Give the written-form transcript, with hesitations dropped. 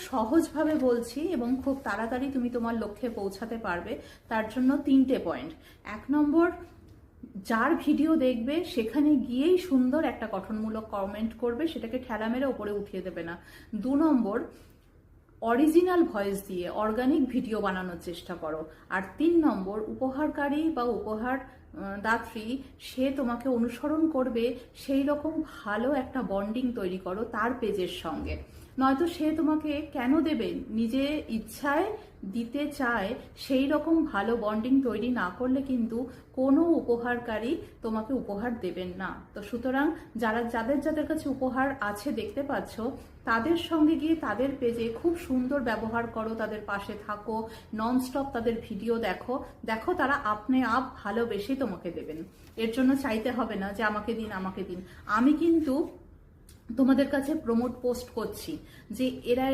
সহজভাবে বলছি এবং খুব তাড়াতাড়ি তুমি তোমার লক্ষ্যে পৌঁছাতে পারবে। তার জন্য 3টে পয়েন্ট। 1 নম্বর, যার ভিডিও দেখবে সেখানে গিয়েই সুন্দর একটা গঠনমূলক কমেন্ট করবে, সেটাকে ঠেলা মেরে ওপরে উঠিয়ে দেবে না। 2 নম্বর, অরিজিনাল ভয়েস দিয়ে অর্গানিক ভিডিও বানানোর চেষ্টা করো। আর 3 নম্বর, উপহারকারী বা উপহার দাত্রী সে তোমাকে অনুসরণ করবে সেই রকম ভালো একটা বন্ডিং তৈরি করো তার পেজের সঙ্গে। নয়তো সে তোমাকে কেন দেবে, নিজে ইচ্ছায় দিতে চায়, সেই রকম ভালো বন্ডিং তৈরি না করলে কিন্তু কোনো উপহারকারী তোমাকে উপহার দেবেন না। তো সুতরাং যাদের যাদের কাছে উপহার আছে দেখতে পাচ্ছ, তাদের সঙ্গে গিয়ে তাদের পেজে খুব সুন্দর ব্যবহার করো, তাদের পাশে থাকো, ননস্টপ তাদের ভিডিও দেখো, তারা আপনি আপ ভালোবেসে তোমাকে দেবেন। এর জন্য চাইতে হবে না যে আমাকে দিন আমাকে দিন। আমি কিন্তু তোমাদের কাছে প্রমোট পোস্ট করছি যে এরা